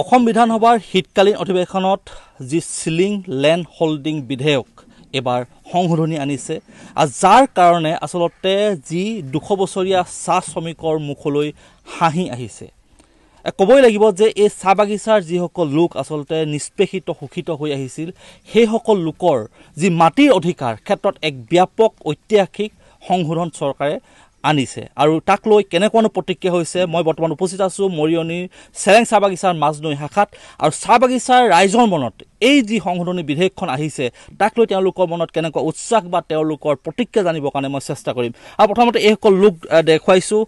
অসম বিধানসভাৰ শীতকালীন অধিৱেশনত যি সিলিং লেণ্ড হোল্ডিং বিধেয়ক এবাৰ সংশোধনী আনিছে আৰু যাৰ কাৰণে আসলতে যি 200 বছৰীয়া চাহ শ্ৰমিকৰ মুখলৈ হাঁহি আহিছে ক'বই লাগিব যে এই চাহ বাগিচাৰ যিসকল লোক আসলতে নিষ্পেষিত শোষিত হৈ আহিছিল সেই সকল লোকৰ যি মাটিৰ অধিকাৰ ক্ষেত্ৰত এক ব্যাপক ঐতিহাসিক সংশোধন চৰকাৰে আনিছে আৰু তাক লৈ কেনেকুৱানো প্ৰতিক্ৰিয়া হৈছে মই বৰ্তমান উপস্থিত আছো মৰিয়নিৰ চেৰেং চাহ বাগিচাৰ মাজনৈ শাখাত আৰু চাহ বাগিচাৰ ৰাইজৰ মনত এই যি সংশোধনী বিধেয়কখন আহিছে তাক লৈ তেওঁলোকৰ মনত কেনেকুৱা উৎসাহ বা তেওঁলোকৰ প্ৰতিক্ৰিয়া জানিবৰ কাৰণে মই চেষ্টা কৰিম আৰু প্ৰথমতে এই সকল লোক দেখুৱাইছো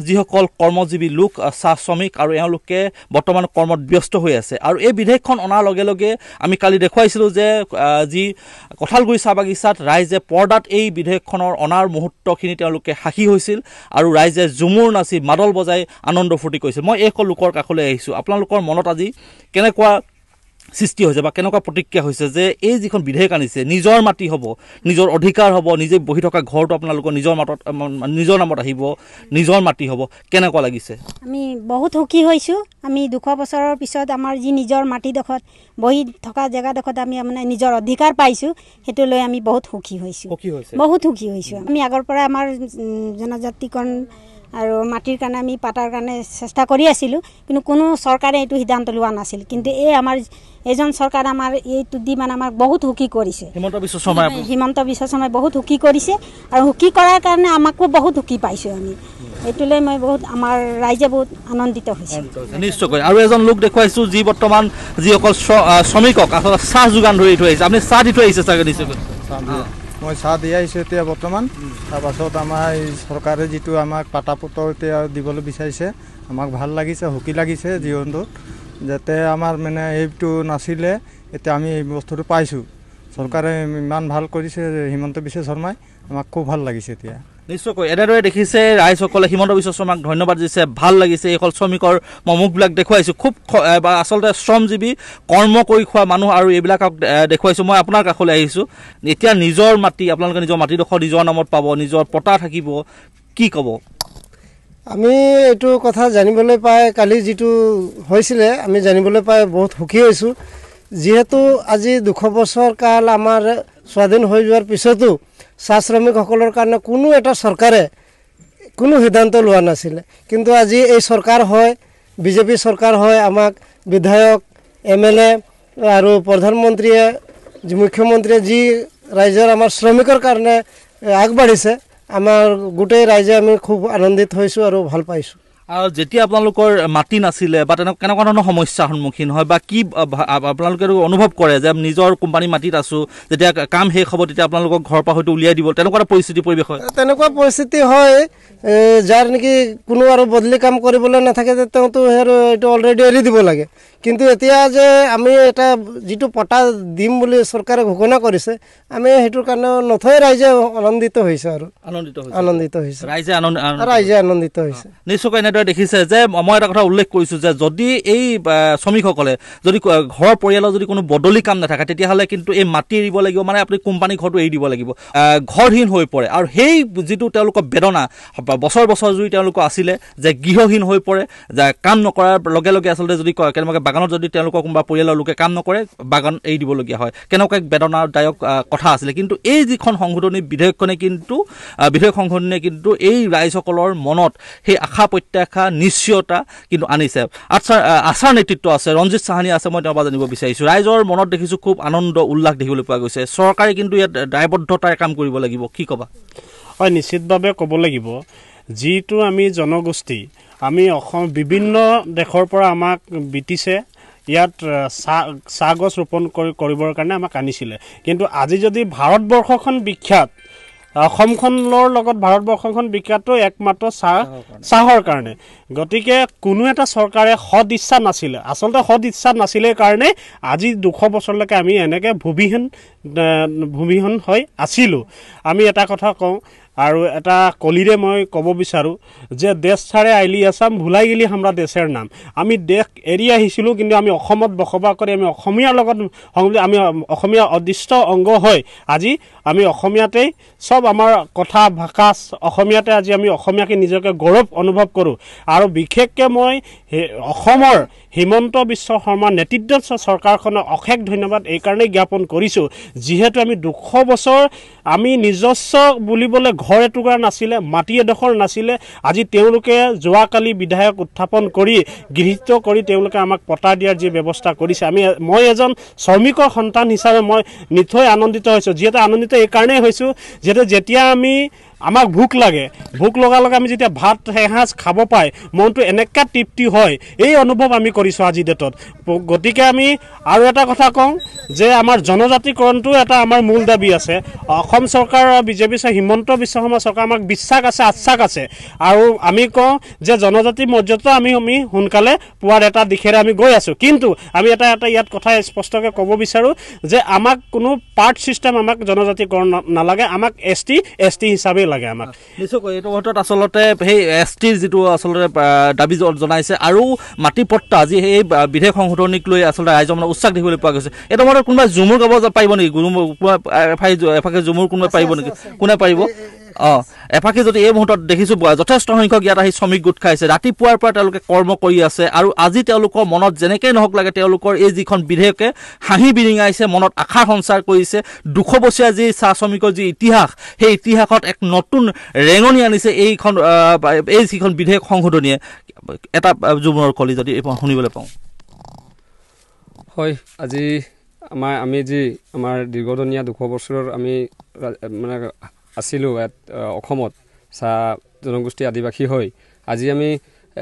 যিসকল কৰ্মজীৱী লোক চাহ শ্ৰমিক আৰু এওঁলোকে বৰ্তমান কৰ্মত ব্যস্ত হৈ আছে আৰু এই বিধেয়কখন অনাৰ লগে লগে আমি কালি দেখুৱাইছিলোঁ যে যি কঁঠালগুৰি চাহ বাগিচাত ৰাইজে পৰ্দাত এই বিধেয়কখনৰ অনাৰ মুহূৰ্তখিনি তেওঁলোকে সাক্ষী হৈছিল আৰু ৰাইজে ঝুমুৰ নাচি মাদল বজাই আনন্দ ফূৰ্তি কৰিছিল মই এই সকল লোকৰ কাষলৈ আহিছোঁ আপোনালোকৰ মনত আজি কেনেকুৱা সৃষ্টি হৈছে বা কেনেকুৱা প্ৰতিক্ৰিয়া হৈছে যে এই যিখন বিধেয়ক আনিছে নিজৰ মাটি হ'ব নিজৰ অধিকাৰ হ'ব নিজে বহি থকা ঘৰটো আপোনালোকৰ নিজৰ নামত আহিব নিজৰ মাটি হ'ব কেনেকুৱা লাগিছে আমি বহুত সুখী হৈছোঁ আমি 200 বছৰৰ পিছত আমাৰ যি নিজৰ মাটিডোখৰত বহি থকা জেগাডোখৰত আমি মানে নিজৰ অধিকাৰ পাইছোঁ সেইটো লৈ আমি বহুত সুখী হৈছোঁ বহুত সুখী হৈছোঁ আমি আগৰ পৰা আমাৰ জনজাতিকৰণ আৰু মাটিৰ কাৰণে আমি পাটাৰ কাৰণে চেষ্টা কৰি আছিলোঁ কিন্তু কোনো চৰকাৰে এইটো সিদ্ধান্ত লোৱা নাছিল কিন্তু এই আমাৰ এজন চৰকাৰ আমাৰ এইটো দি মানে আমাক বহুত সুখী কৰিছে হিমন্ত বিশ্ব শৰ্মাই বহুত সুখী কৰিছে আৰু সুখী কৰাৰ কাৰণে আমাকো বহুত সুখী পাইছোঁ আমি এইটোলৈ মই বহুত আমাৰ ৰাইজে বহুত আনন্দিত হৈছে নিশ্চয়কৈ আৰু এজন লোক দেখুৱাইছোঁ যি বৰ্তমান যিসকল শ্ৰমিকক আচলতে চাহ যোগান ধৰি থৈ আহিছে আপুনি চাহ দি থৈ আহিছে চাগে নিশ্চয়কৈ মই চাহ দি আহিছোঁ এতিয়া বৰ্তমান তাৰপাছত আমাৰ চৰকাৰে যিটো আমাক পাটা পত্ৰ এতিয়া দিবলৈ বিচাৰিছে আমাক ভাল লাগিছে সুখী লাগিছে জীৱনটোত যাতে আমাৰ মানে এইটো নাছিলে এতিয়া আমি এই বস্তুটো পাইছোঁ চৰকাৰে ইমান ভাল কৰিছে হিমন্ত বিশ্ব শৰ্মাই আমাক খুব ভাল লাগিছে এতিয়া নিশ্চয়কৈ এনেদৰে দেখিছে ৰাইজসকলে হিমন্ত বিশ্ব শৰ্মাক ধন্যবাদ দিছে ভাল লাগিছে এইসকল শ্ৰমিকৰ মুখবিলাক দেখুৱাইছোঁ খুব আচলতে শ্ৰমজীৱী কৰ্ম কৰি খোৱা মানুহ আৰু এইবিলাকক দেখুৱাইছোঁ মই আপোনাৰ কাষলৈ আহিছোঁ এতিয়া নিজৰ মাটি আপোনালোকে নিজৰ মাটিডোখৰ নিজৰ নামত পাব নিজৰ পটা থাকিব কি ক'ব আমি এইটো কথা জানিবলৈ পাই কালি যিটো হৈছিলে আমি জানিবলৈ পাই বহুত সুখী হৈছোঁ যিহেতু আজি 200 বছৰ কাল আমাৰ স্বাধীন হৈ যোৱাৰ পিছতো চাহ শ্ৰমিকসকলৰ কাৰণে কোনো এটা চৰকাৰে কোনো সিদ্ধান্ত লোৱা নাছিলে কিন্তু আজি এই চৰকাৰ হয় বিজেপি চৰকাৰ হয় আমাক বিধায়ক MLA আৰু প্ৰধানমন্ত্ৰীয়ে মুখ্যমন্ত্ৰীয়ে যি ৰাইজৰ আমাৰ শ্ৰমিকৰ কাৰণে আগবাঢ়িছে আমাৰ গোটেই ৰাইজে আমি খুব আনন্দিত হৈছোঁ আৰু ভাল পাইছোঁ আৰু যেতিয়া আপোনালোকৰ মাটি নাছিলে বা কেনেকুৱা ধৰণৰ সমস্যাৰ সন্মুখীন হয় বা কি আপোনালোকে অনুভৱ কৰে যে নিজৰ কোম্পানী মাটিত আছোঁ যেতিয়া কাম শেষ হ'ব তেতিয়া আপোনালোকক ঘৰৰ পৰা হয়তো উলিয়াই দিব তেনেকুৱা এটা পৰিস্থিতি পৰিৱেশ হয় তেনেকুৱা পৰিস্থিতি হয় যাৰ নেকি কোনো আৰু বদলি কাম কৰিবলৈ নাথাকে তেওঁতো এইটো অলৰেডি এৰি দিব লাগে কিন্তু এতিয়া যে আমি এটা যিটো পটা দিম বুলি চৰকাৰে ঘোষণা কৰিছে আমি সেইটোৰ কাৰণে নথৈ ৰাইজে আনন্দিত হৈছে আৰু আনন্দিত হৈছে ৰাইজে আনন্দিত হৈছে নিশ্চয়কৈ এনেদৰে দেখিছে যে মই এটা কথা উল্লেখ কৰিছোঁ যে যদি এই শ্ৰমিকসকলে যদি ঘৰৰ পৰিয়ালৰ যদি কোনো বদলি কাম নাথাকে তেতিয়াহ'লে কিন্তু এই মাটি এৰিব লাগিব মানে আপুনি কোম্পানী ঘৰটো এৰি দিব লাগিব ঘৰহীন হৈ পৰে আৰু সেই যিটো তেওঁলোকৰ বেদনা বছৰ বছৰ জুৰি তেওঁলোকৰ আছিলে যে গৃহহীন হৈ পৰে যে কাম নকৰাৰ লগে লগে আচলতে যদি কেনেবাকৈ বাগানত যদি তেওঁলোকৰ কোনোবা পৰিয়ালৰ লোকে কাম নকৰে বাগান এৰি দিবলগীয়া হয় কেনেকুৱা এক বেদনাদায়ক কথা আছিলে কিন্তু এই যিখন সংশোধনী বিধেয়কখনে কিন্তু বিধেয়ক সংশোধনীয়ে কিন্তু এই ৰাইজসকলৰ মনত সেই আশা প্ৰত্যাশা নিশ্চয়তা কিন্তু আনিছে আচাৰ নেতৃত্ব আছে ৰঞ্জিত চাহানী আছে মই তেওঁৰ পৰা জানিব বিচাৰিছোঁ ৰাইজৰ মনত দেখিছোঁ খুব আনন্দ উল্লাস দেখিবলৈ পোৱা গৈছে চৰকাৰে কিন্তু ইয়াত দায়বদ্ধতাৰে কাম কৰিব লাগিব কি ক'বা হয় নিশ্চিতভাৱে ক'ব লাগিব যিটো আমি জনগোষ্ঠী আমি অসম বিভিন্ন দেশৰ পৰা আমাক বিটিছে ইয়াত চাহ গছ ৰোপণ কৰিবৰ কাৰণে আমাক আনিছিলে কিন্তু আজি যদি ভাৰতবৰ্ষখন বিখ্যাত অসমখনৰ লগত ভাৰতবৰ্ষখন বিখ্যাতটো একমাত্ৰ চাহৰ কাৰণে গতিকে কোনো এটা চৰকাৰে সদ ইচ্ছা নাছিলে আচলতে সদ ইচ্ছা নাছিলে কাৰণে আজি 200 বছৰলৈকে আমি এনেকৈ ভূমিহীন হৈ আছিলোঁ আমি এটা কথা কওঁ আৰু এটা কলিৰে মই ক'ব বিচাৰোঁ যে দেশ ছাৰে আইলি আছাম ভুলাই গেলি হামৰা দেশেৰ নাম আমি দেশ এৰি আহিছিলোঁ কিন্তু আমি অসমত বসবাস কৰি আমি অসমীয়াৰ লগত আমি অসমীয়া অদৃষ্ট অংগ হৈ আজি আমি অসমীয়াতেই সব আমাৰ কথা ভাষা অসমীয়াতে আজি আমি অসমীয়াকে নিজকে গৌৰৱ অনুভৱ কৰোঁ আৰু বিশেষকৈ মই অসমৰ হিমন্ত বিশ্ব শৰ্মাৰ নেতৃত্বত চৰকাৰখনক অশেষ ধন্যবাদ এই কাৰণেই জ্ঞাপন কৰিছোঁ যিহেতু আমি 200 বছৰ আমি নিজস্ব বুলিবলৈ ঘৰ এটুকুৰা নাছিলে মাটি এডোখৰ নাছিলে আজি তেওঁলোকে যোৱাকালি বিধায়ক উত্থাপন কৰি গৃহীত কৰি তেওঁলোকে আমাক পটা দিয়াৰ যি ব্যৱস্থা কৰিছে মই এজন শ্ৰমিকৰ সন্তান হিচাপে মই নিশ্চয় আনন্দিত হৈছোঁ যিহেতু আনন্দিত এই কাৰণেই হৈছোঁ যিহেতু যেতিয়া আমাক ভোক লগাৰ লগে আমি যেতিয়া ভাত এসাঁজ খাব পাই মনটো এনেকুৱা তৃপ্তি হয় এই অনুভৱ আমি কৰিছোঁ আজি ডেটত গতিকে আমি আৰু এটা কথা কওঁ যে আমাৰ জনজাতিকৰণটো এটা আমাৰ মূল দাবী আছে অসম চৰকাৰৰ বিজেপি হিমন্ত বিশ্ব শৰ্মা চৰকাৰ আমাক বিশ্বাস আছে আশ্বাস আছে আৰু আমি কওঁ যে জনজাতি মৰ্যাদা আমি সোনকালে পোৱাৰ এটা দিশেৰে আমি গৈ আছোঁ কিন্তু আমি এটা ইয়াত কথা স্পষ্টকৈ ক'ব বিচাৰোঁ যে আমাক কোনো পাৰ্ট ছিষ্টেম আমাক জনজাতিকৰণ নালাগে আমাক এছ টি হিচাপে লাগে আমাক নিশ্চয়কৈ এইটো ক্ষেত্ৰত আচলতে সেই এছ টিৰ যিটো আচলতে দাবী জনাইছে আৰু মাটি পট্টা আজি সেই বিধেয়ক সংশোধনীক লৈ আচলতে ৰাইজৰ মানে উৎসাহ দেখিবলৈ পোৱা গৈছে এইটো মতে কোনোবাই ঝুমুৰ গাব পাৰিব নেকি এফাকে ঝুমুৰ কোনোবাই পাৰিব নেকি কোনে পাৰিব এফাকে যদি এই মুহূৰ্তত দেখিছোঁ যথেষ্ট সংখ্যক ইয়াত আহি শ্ৰমিক গোট খাইছে ৰাতিপুৱাৰ পৰা তেওঁলোকে কৰ্ম কৰি আছে আৰু আজি তেওঁলোকৰ মনত যেনেকৈ নহওক লাগে তেওঁলোকৰ এই যিখন বিধেয়কে হাঁহি বিৰিঙাইছে মনত আশাৰ সঞ্চাৰ কৰিছে 200 বছৰীয়া যি চাহ শ্ৰমিকৰ যি ইতিহাস সেই ইতিহাসত এক নতুন ৰেঙনি আনিছে এই যিখন বিধেয়ক সংশোধনীয়ে এটা জুমুৰৰ কলি যদি শুনিবলৈ পাওঁ হয় আজি আমি যি আমাৰ দীৰ্ঘদিনীয়া 200 বছৰৰ আমি মানে আছিলোঁ ইয়াত অসমত চাহ জনগোষ্ঠী আদিবাসী হৈ আজি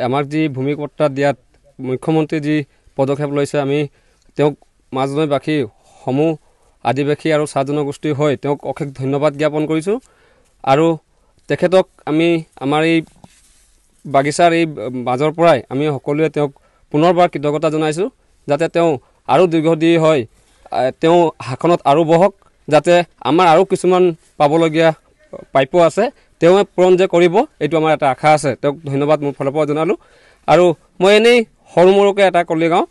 আমাক যি ভূমিপট্টা দিয়াত মুখ্যমন্ত্ৰী যি পদক্ষেপ লৈছে আমি তেওঁক মাজনৈবাসী সমূহ আদিবাসী আৰু চাহ জনগোষ্ঠী হৈ তেওঁক অশেষ ধন্যবাদ জ্ঞাপন কৰিছোঁ আৰু তেখেতক আমাৰ এই বাগিচাৰ এই মাজৰ পৰাই আমি সকলোৱে তেওঁক পুনৰবাৰ কৃতজ্ঞতা জনাইছোঁ যাতে তেওঁ আৰু দীৰ্ঘদিন হয় তেওঁ শাসনত আৰু বহক যাতে আমাৰ আৰু কিছুমান পাবলগীয়া প্ৰাপ্য আছে তেওঁ পূৰণ যে কৰিব এইটো আমাৰ এটা আশা আছে তেওঁক ধন্যবাদ মোৰ ফালৰ পৰা জনালোঁ আৰু মই এনেই সৰু মৰুকৈ এটা কলি গাওঁ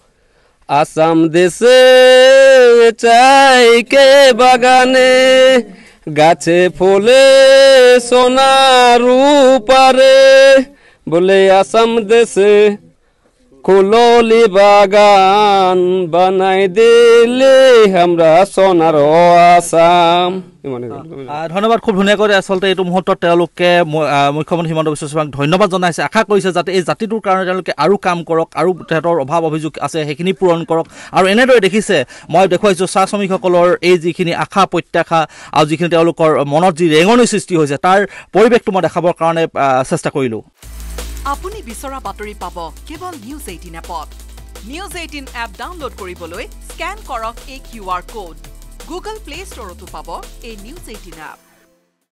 আসাম দেশে চাইকে বাগানে গাছে ফুলে সোনারু পারে বলে আসাম দেশে কুললি বাগান বানাই দিলে আমরা সোনার আসাম ধন্যবাদ খুব ধুনীয়াকৈ আচলতে এইটো মুহূৰ্তত তেওঁলোকে মুখ্যমন্ত্ৰী হিমন্ত বিশ্ব শৰ্মাক ধন্যবাদ জনাইছে আশা কৰিছে যাতে এই জাতিটোৰ কাৰণে তেওঁলোকে আৰু কাম কৰক আৰু তেহেঁতৰ অভাৱ অভিযোগ আছে সেইখিনি পূৰণ কৰক আৰু এনেদৰে দেখিছে মই দেখুৱাইছোঁ চাহ শ্ৰমিকসকলৰ এই যিখিনি আশা প্ৰত্যাশা আৰু যিখিনি তেওঁলোকৰ মনত যি ৰেঙনি সৃষ্টি হৈছে তাৰ পৰিৱেশটো মই দেখাবৰ কাৰণে চেষ্টা কৰিলোঁ আপুনি বিচৰা বাতৰি পাব কেৱল নিউজ 18 এপত নিউজ 18 এপ ডাউনলোড কৰিবলৈ স্ক্যান কৰক এই QR কোড গুগল প্লে ষ্টৰতো পাব এই নিউজ 18 এপ